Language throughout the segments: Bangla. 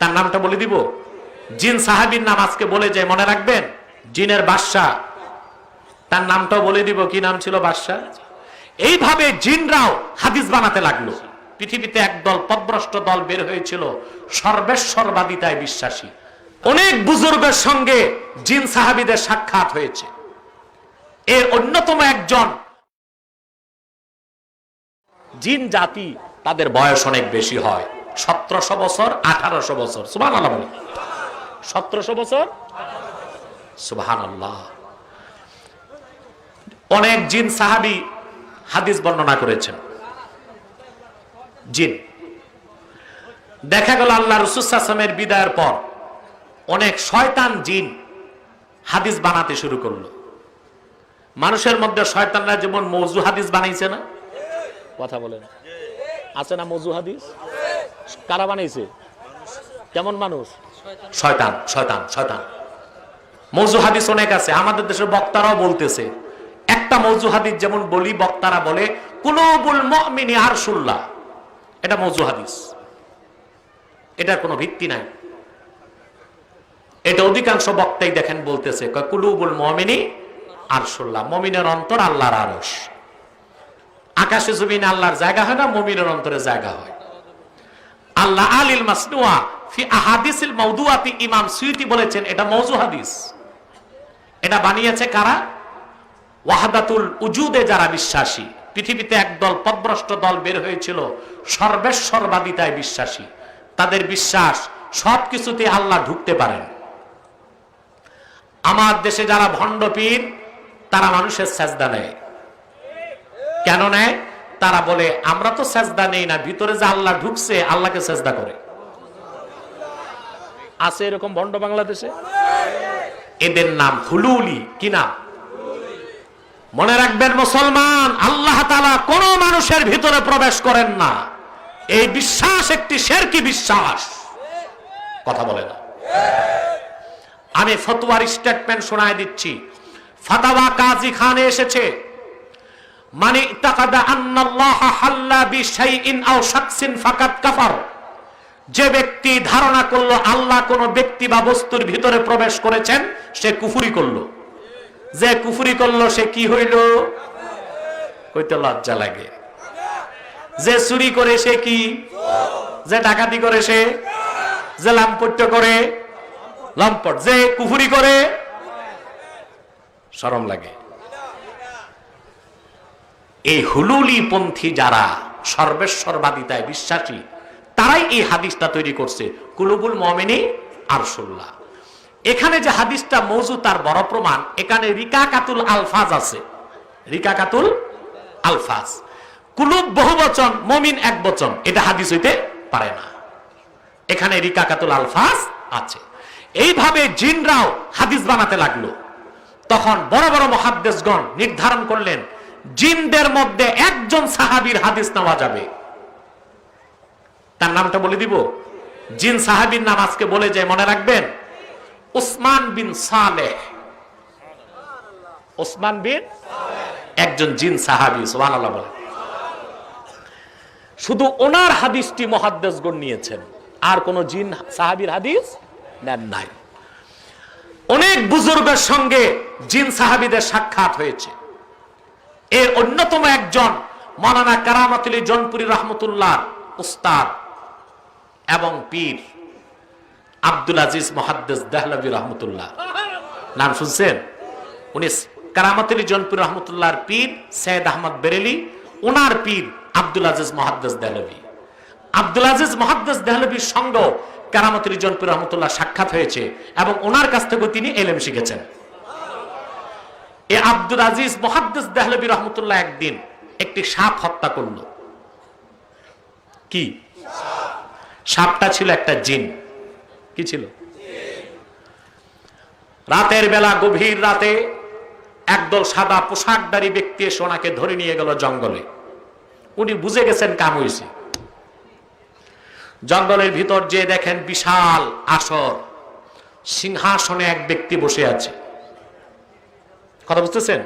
তার নামটা বলে দিব। জিন সাহাবীর নাম আজকে বলে যায়, মনে রাখবেন। জিনের বাদশা, তার নামটাও বলে দিব। কি নাম ছিল? বাদশা। এইভাবে জিনরাও হাদিস বানাতে লাগলো। পৃথিবীতে একদল পথভ্রষ্ট দল বের হয়েছিল, সর্বেশ্বরবাদিতায় বিশ্বাসী। অনেক বুজুর্গের সঙ্গে জিন সাহাবীদের সাক্ষাৎ হয়েছে। এর অন্যতম একজন জিন জাতি, তাদের বয়স অনেক বেশি হয়, 1700 বছর, 1800 বছর। সুবহানাল্লাহ বলেন। 1700 বছর, সুবহানাল্লাহ। অনেক জিন সাহাবী হাদিস বর্ণনা করেছেন। জিন দেখা গেল আল্লাহ রাসূল সাল্লাল্লাহু আলাইহি ওয়াসাল্লামের বিদায়ের পর অনেক শয়তান জিন হাদিস বানাতে শুরু করলো। মানুষের মধ্যে শয়তানরা যেমন মওযু হাদিস বানাইছে না? কথা বলেন, আছে না মওযু হাদিস? কারা বানাইছে? কেমন মানুষ? শয়তান। শয়তান শয়তান মওযু হাদিস অনেক আছে। আমাদের দেশের বক্তারাও বলতেছে। একটা মওযু হাদিস যেমন বলি, বক্তারা বলে কুলুবুল মুমিনি আরশুল্লাহ, এটা মওযু হাদিস, এটার কোনো ভিত্তি নাই। এটা অধিকাংশ বক্তাই দেখেন বলতেছে কুলুবুল মুমিনি আরশুল্লাহ, মুমিনের অন্তর আল্লাহর আরশ। আকাশে জমিনে আল্লাহর জায়গা হয় না, মুমিনের অন্তরে জায়গা হয়। আল্লাহ আলিল মাসনুয়া ফি আহাদিসিল মাউদুআতি, ইমাম সুয়ুতি বলেছেন এটা মওযু হাদিস। এটা বানিয়েছে কারা? ওয়াহদাতুল উজুদে যারা বিশ্বাসী। পৃথিবীতে একদল পথভ্রষ্ট দল বের হয়েছিল, সর্বেশ্বরবাদিতায় বিশ্বাসী। তাদের বিশ্বাস সবকিছুতে আল্লাহ ঢুকতে পারেন। আমার দেশে যারা ভণ্ড পীর, তারা মানুষের সেজদা নেয়। কেন নেয়? তারা বলে আমরা তো সেজদা নেই না, ভিতরে যে আল্লাহ ঢুকছে আল্লাহকে সেজদা করে। আছে এরকম ভণ্ড বাংলাদেশে? এদের নাম হুলুলি। কি নাম? মনে রাখবেন মুসলমান, আল্লাহ তাআলা কোন মানুষের ভিতরে প্রবেশ করেন না। এই বিশ্বাস একটি শিরকি বিশ্বাস। কথা বলে না। আমি ফতোয়ার স্টেটমেন্ট শোনায় দিচ্ছি। ফাতাওয়া কাজী খানে এসেছে, মানে ইতাকাদা আন্নাল্লাহ হাল্লা বিশাইইন আও শাখসিন ফাকাত কাফার। যে ব্যক্তি ধারণা করলো আল্লাহ কোন ব্যক্তি বা বস্তুর ভিতরে প্রবেশ করেছেন, সে কুফরি করলো। যে কুফরি করলো সে কি হইল? কইতে লজ্জা লাগে। যে চুরি করে সে কি? যে ডাকাতি করে সে? যে লাম্পট্য করে লম্পট। যে কুফরি করে শরম লাগে। এই হুলুলি পন্থী যারা সর্বেশ্বরবাদিতায় বিশ্বাসী, তারাই এই হাদিসটা তৈরি করছে কুলুবুল মুমিনি আরশুল্লাহ। এখানে যে হাদিসটা মওযু, তার বড় প্রমাণ এখানে রিকাকাতুল আলফাজ আছে। রিকাকাতুল আলফাজ, কুলুব বহুবচন, মুমিন এক বচন, এটা হাদিস হইতে পারে না। এখানে রিকাকাতুল আলফাজ আছে। এইভাবে জিনরাও হাদিস বানাতে লাগলো। তখন বড় বড় মুহাদ্দিসগণ নির্ধারণ করলেন জিনদের মধ্যে একজন সাহাবীর হাদিস নেওয়া যাবে। তার নামটা বলে দিব। জিন সাহাবীর নাম আজকে বলে যায়, মনে রাখবেন। উসমান বিন সালেহ। উসমান বিন একজন জিন সাহাবী। সুবহানাল্লাহ বলে। শুধু ওনার হাদিসটি মুহাদ্দিসগণ নিয়েছেন, আর কোন জিন সাহাবীর হাদিস নেন নাই। অনেক বুজুর্গের সঙ্গে জিন সাহাবীদের সাক্ষাৎ হয়েছে। এর অন্যতম একজন মাওলানা কারামাতুল জৌনপুরী রাহমাতুল্লাহ উস্তাদ এবং পীর আব্দুল আজিজ মুহাদ্দিস দেহলভী রাহমাতুল্লাহ। নাম শুনছেন? উনি কারামাতুল জৌনপুরী রাহমাতুল্লাহর পীর সৈয়দ আহমদ বেরেলি, ওনার পীর আব্দুল আজিজ মুহাদ্দিস দেহলভী। আব্দুল আজিজ মুহাদ্দিস দেহলভীর সঙ্গে কারামাতুল জৌনপুরী রাহমাতুল্লাহ সাক্ষাৎ হয়েছে এবং ওনার কাছ থেকে তিনি ইলম শিখেছেন। এই আব্দুল আজিজ মুহাদ্দিস দেহলভী রাহমাতুল্লাহ একদিন একটি সাপ হত্যা করল। কি সাপটা ছিল? একটা জিন। কি ছিল? রাতের বেলা, গভীর রাতে একদল সাদা পোশাকধারী ব্যক্তি এসে ওনাকে ধরে নিয়ে গেল জঙ্গলে। উনি বুঝে গেছেন কাম হয়েছে। জঙ্গলের ভিতর যে দেখেন বিশাল আসর, সিংহাসনে এক ব্যক্তি বসে আছে। কথা বুঝতেছেন?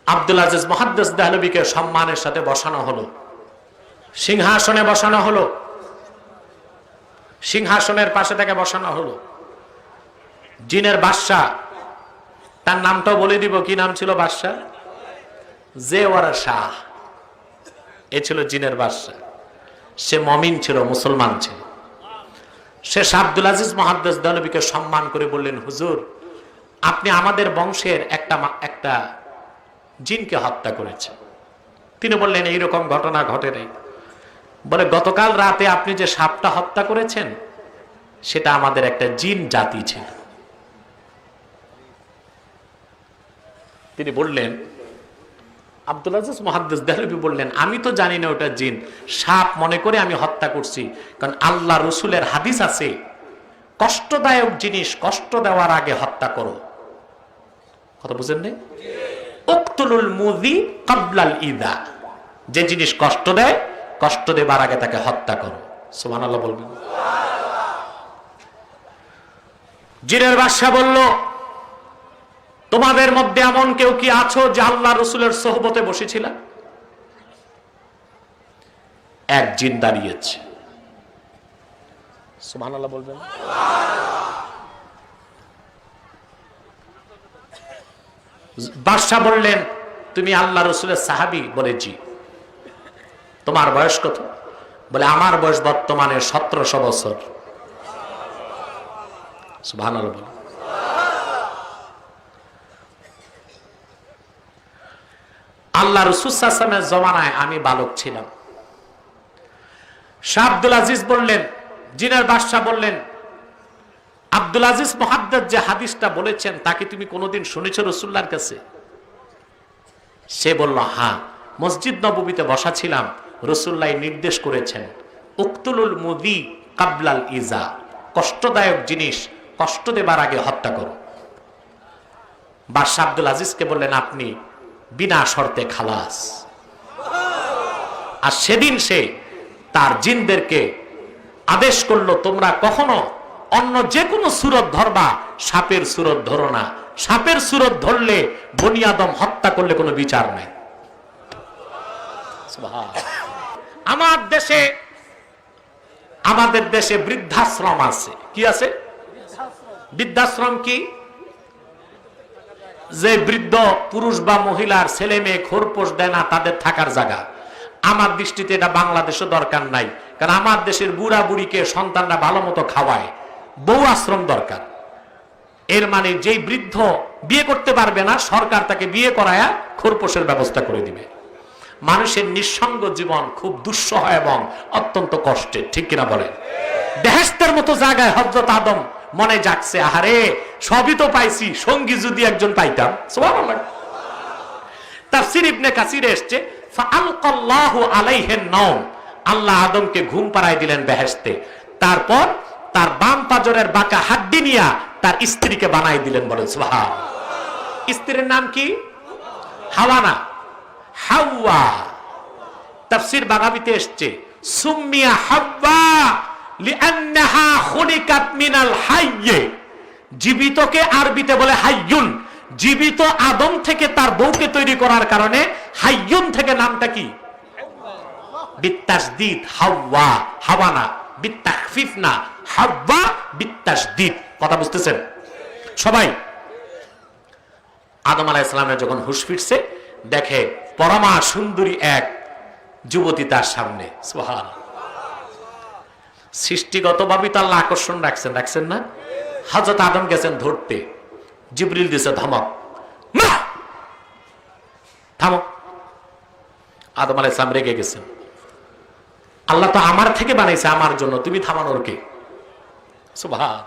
আব্দুল আজিজ মুহাদ্দিস দেহলভীকে সম্মানের সাথে বসানো হলো, সিংহাসনে বসানো হলো। সিংহাসনের পাশে তাকে বসানো হলো। জিনের বাদশা, তার নামটাও বলে দিব, কি নাম ছিল বাদশা? জেওয়ারা শাহ। এ ছিল জিনের বাদশা। সে মমিন ছিল, মুসলমান ছিল। সে শাহ আব্দুল আজিজ মুহাদ্দিস দেহলভীকে সম্মান করে বললেন, হুজুর, আপনি আমাদের বংশের একটা জিনকে হত্যা করেছেন। তিনি বললেন, এইরকম ঘটনা ঘটে নাই। বলে, গতকাল রাতে আপনি যে সাপটা হত্যা করেছেন সেটা আমাদের একটা জিন জাতি ছিল। তিনি বললেন, আব্দুল আজিজ মুহাদ্দিস দেহলভী বললেন, আমি তো জানি না ওটা জিন, সাপ মনে করে আমি হত্যা করছি। কারণ আল্লাহ রসুলের হাদিস আছে, কষ্টদায়ক জিনিস কষ্ট দেওয়ার আগে হত্যা করো। কথা বুঝেন না? উকতুলুল মুযি ক্বাবলাল ইযা, যে জিনিস কষ্ট দেয়, কষ্ট দেবার আগে তাকে হত্যা করো। সুবহানাল্লাহ বলবেন। জিনের বাদশা বলল, তোমাদের মধ্যে এমন কেউ কি আছো যে আল্লাহ রসুলের সোহবতে বসেছিল? এক জিন দাঁড়িয়েছে। সুবহানাল্লাহ বলবেন। বাদশা বললেন, তুমি আল্লাহ রসুলের সাহাবী? বলে, জি। তোমার বয়স কত? বলে, আমার বয়স বর্তমানে 1700 বছর। সুবহানাল্লাহ বলেন। আল্লাহ রসুল সাল্লাল্লাহু আলাইহি ওয়াসাল্লামের জমানায় আমি বালক ছিলাম। শাহ আব্দুল আজিজ বললেন, জিনের বাদশা বললেন, আব্দুল আজিজ মুহাদ্দিস যে হাদিসটা বলেছেন তাকে তুমি কোনোদিন শুনেছো রাসূলুল্লাহর কাছে? সে বলল, হ্যাঁ, মসজিদ নববীতে বসা ছিলাম, রাসূলুল্লাহ নির্দেশ করেছেন, উকতুলুল মুযি ক্বাবলাল ইযা, কষ্টদায়ক জিনিস কষ্ট দেবার আগে হত্যা করো। বাদশা আব্দুল আজিজকে বললেন, আপনি বিনা শর্তে খালাস। আর সেদিন সে তার জিনদেরকে আদেশ করলো, তোমরা কখনো অন্য যে কোনো সূরত ধরবা, সাপের সূরত ধরো না। সাপের সূরত ধরলে বনি আদম হত্যা করলে কোনো বিচার নাই। আমাদের দেশে বৃদ্ধাশ্রম আছে। কি আছে? বৃদ্ধাশ্রম কি? যে বৃদ্ধ পুরুষ বা মহিলার ছেলে মেয়ে খোরপোশ দেয় না, তাদের থাকার জায়গা। আমার দৃষ্টিতে এটা বাংলাদেশে দরকার নাই, কারণ আমার দেশের বুড়া বুড়িকে সন্তানরা ভালো মতো খাওয়ায়। বউ আশ্রম দরকার। এর মানে যেই বৃদ্ধ বিয়ে করতে পারবে না, সরকার তাকে বিয়ে করায়া খোরপোশের ব্যবস্থা করে দিবে। মানুষের নিঃসঙ্গ জীবন খুব দুঃসহ এবং অত্যন্ত কষ্টের, ঠিক কিনা বলেন? বেহেশতের মতো জায়গায় হযরত আদম মনে জাগছে, আহারে সবই তো পাইছি, সঙ্গী যদি একজন পাইতাম। সুবহানাল্লাহ। তাফসীর ইবনে কাসিরে এসেছে, ফাআলকাল্লাহু আলাইহিন নাওম, আল্লাহ আদমকে ঘুম পাড়ায় দিলেন বেহেশতে। তারপর তার বাম পাজরের বাঁকা হাড্ডি নিয়া তার স্ত্রীকে বানাই দিলেন। বলেন সুবহানাল্লাহ। স্ত্রীর নাম কি? হাওয়া না, হাওয়া। তাফসীর বাগাবীতে এসেছে, সুম্মিয়া হাওয়া লিআন্নাহা খুলিকাত মিনাল হাইয়্যি, জীবিতকে আরবিতে বলে হাইয়ুন। জীবিত আদম থেকে তার বউকে তৈরি করার কারণে হাইয়ুন থেকে নামটা কি? বিত্তাসদীদ, হাওয়া। হাওয়া না, বিত্তাখফিফ না, হাওয়া বিত্তাসদীদ। কথা বুঝতেছেন সবাই? আদম আলাইহিস সালামের যখন হুঁশ ফিরছে, দেখে পরমা সুন্দরী এক যুবতী তার সামনে। সুবহানাল্লাহ। সৃষ্টিগতভাবে তো আল্লাহ আকর্ষণ রাখছেন না? হযরত আদম গেছেন ধরতে, জিবরিল দিছে ধমক, না থামো। আদম আলাইহিস সালাম রেগে গেছেন, আল্লাহ তো আমার থেকে বানাইছে, আমার জন্য, তুমি থামানোর কে? সুবহান।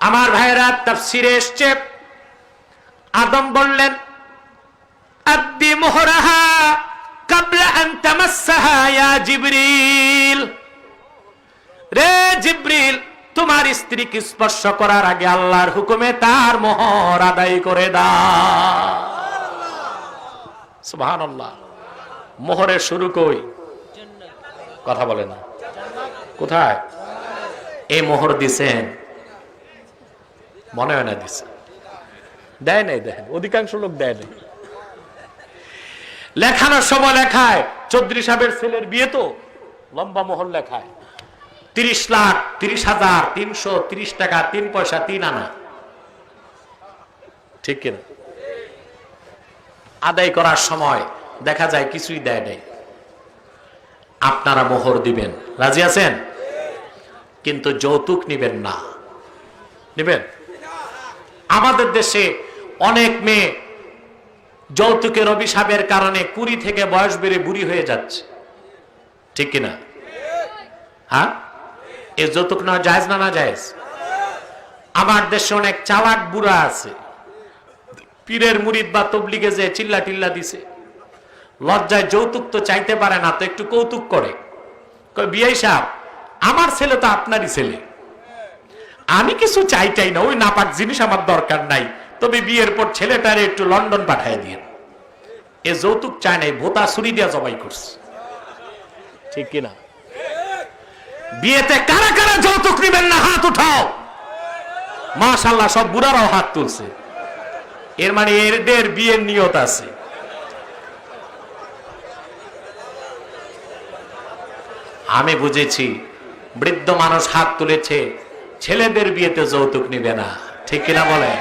আমার ভাইরা, তাফসীরে এসেছে, আদম বললেন, আব্দি মুহরাহা কাবলা আন তামাসসাহা ইয়া জিবরিল। রে জিবরিল, তোমার স্ত্রীকে স্পর্শ করার আগে আল্লাহর হুকুমে তার মোহর আদায় করে দাও। সুবহানাল্লাহ। মোহরের শুরু কই? কথা বলে না, কোথায়? এই মোহর দিছেন, মনে হয় না দিছে, দেয় নাই। দেখেন অধিকাংশ লোক দেয় নাই। লেখানোর সময় লেখায় চৌধুরী সাহেবের ছেলের বিয়ে তো লম্বা মোহর লেখায় 30,30,330 টাকা 3 পয়সা 3 আনা, ঠিক কিনা? আদায় করার সময় দেখা যায় কিছুই দেয় নাই। আপনারা মোহর দিবেন, রাজি আছেন? কিন্তু যৌতুক নিবেন না। নিবেন? আমাদের দেশে অনেক মেয়ে যৌতুকের অভিশাপের কারণে 20 থেকে বয়স বেড়ে বুড়ি হয়ে যাচ্ছে, ঠিক কিনা? হ্যাঁ, এই যৌতুক না জায়েজ না? না জায়েজ। আমার দেশে অনেক চালাক বুড়া আছে, পীরের মুরিদ বা তবলিগে যে চিল্লা টিল্লা দিছে, লজ্জায় যৌতুক তো চাইতে পারে না, তো একটু কৌতুক করে, কয় বিআই সাহেব আমার ছেলে তো আপনারই ছেলে, আমি কিছু চাইটাই না, ওই নাপাক জিনিস আমার দরকার নাই, তবে বিয়ের পর ছেলেটারে একটু লন্ডন পাঠায় দিয়ে। এ যৌতুক চায় নাই, ভোতা ছুরি দিয়া জবাই করছে, ঠিক কিনা? বিয়েতে কারা কারা যৌতুক নিবেন না হাত উঠাও। মাশাআল্লাহ, সব বুড়ারাও হাত তুলছে, এর মানে এদের বিয়ের নিয়ত আছে। আমি বুঝেছি বৃদ্ধ মানুষ হাত তুলেছে, ছেলেদের বিয়েতে যৌতুক নিবে না, ঠিক কিনা বলে?